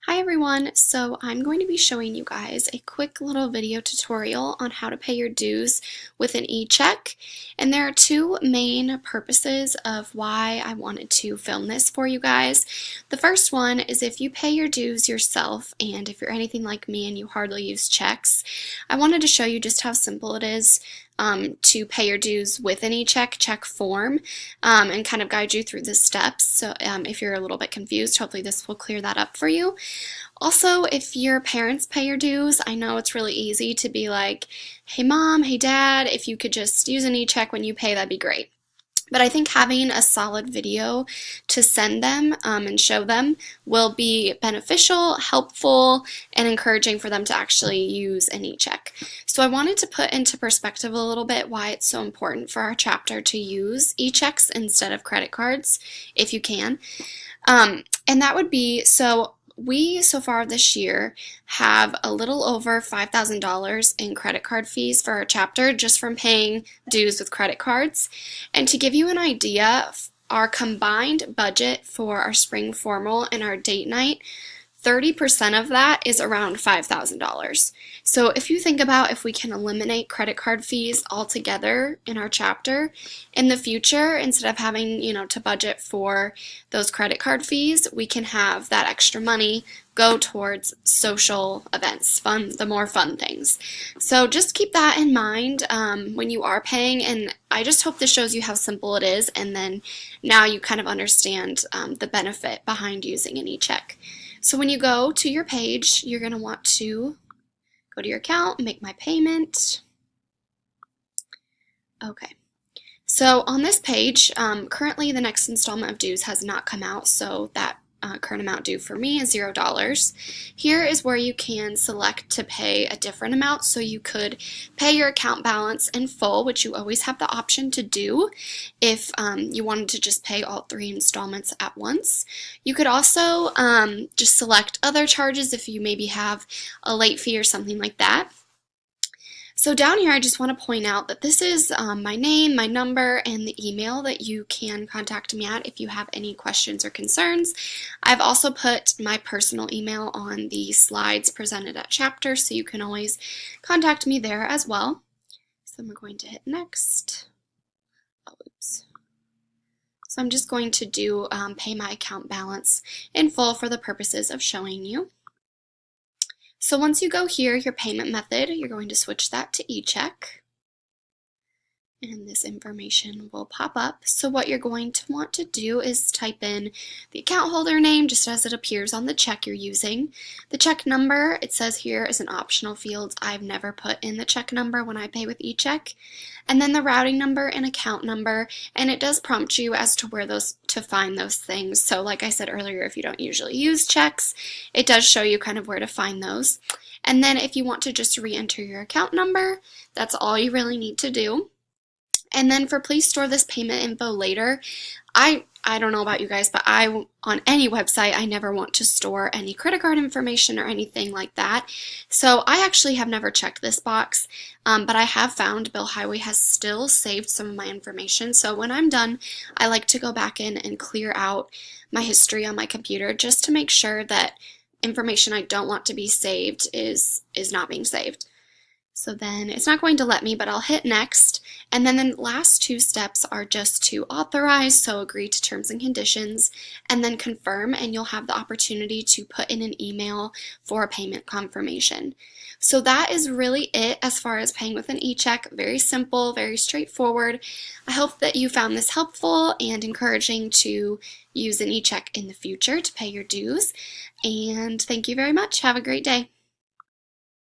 Hi everyone, so I'm going to be showing you guys a quick little video tutorial on how to pay your dues with an Echeck, and there are two main purposes of why I wanted to film this for you guys. The first one is if you pay your dues yourself, and if you're anything like me and you hardly use checks, I wanted to show you just how simple it is to pay your dues with an Echeck check form and kind of guide you through the steps. So if you're a little bit confused, hopefully this will clear that up for you. Also, if your parents pay your dues, I know it's really easy to be like, hey mom, hey dad, if you could just use an Echeck when you pay, that'd be great. But I think having a solid video to send them and show them will be beneficial, helpful, and encouraging for them to actually use an Echeck. So I wanted to put into perspective a little bit why it's so important for our chapter to use Echecks instead of credit cards, if you can. And that would be, so far this year have a little over $5,000 in credit card fees for our chapter just from paying dues with credit cards. And to give you an idea, our combined budget for our spring formal and our date night, 30% of that is around $5,000. So if you think about if we can eliminate credit card fees altogether in our chapter, in the future, instead of having, to budget for those credit card fees, we can have that extra money go towards social events, the more fun things. So just keep that in mind when you are paying, and I just hope this shows you how simple it is, and then now you kind of understand the benefit behind using an Echeck. So when you go to your page, you're going to want to go to your account, make my payment. Okay. So on this page, currently the next installment of dues has not come out, so that current amount due for me is $0. Here is where you can select to pay a different amount, so you could pay your account balance in full, which you always have the option to do if you wanted to just pay all 3 installments at once. You could also just select other charges if you maybe have a late fee or something like that. So down here, I just want to point out that this is my name, my number, and the email that you can contact me at if you have any questions or concerns. I've also put my personal email on the slides presented at chapter, so you can always contact me there as well. So I'm going to hit next. Oh, oops. So I'm just going to do pay my account balance in full for the purposes of showing you. So once you go here, your payment method, you're going to switch that to Echeck, and this information will pop up. So what you're going to want to do is type in the account holder name just as it appears on the check you're using. The check number, it says here, is an optional field. I've never put in the check number when I pay with Echeck. And then the routing number and account number, and it does prompt you as to where to find those things. So like I said earlier, if you don't usually use checks, it does show you kind of where to find those. And then if you want to just re-enter your account number, that's all you really need to do. And then for please store this payment info later, I don't know about you guys, but on any website, I never want to store any credit card information or anything like that. So I actually have never checked this box, but I have found Bill Highway has still saved some of my information. So when I'm done, I like to go back in and clear out my history on my computer just to make sure that information I don't want to be saved is not being saved. So then it's not going to let me, but I'll hit next. And then the last 2 steps are just to authorize, so agree to terms and conditions, and then confirm, and you'll have the opportunity to put in an email for a payment confirmation. So that is really it as far as paying with an Echeck. Very simple, very straightforward. I hope that you found this helpful and encouraging to use an Echeck in the future to pay your dues. And thank you very much. Have a great day.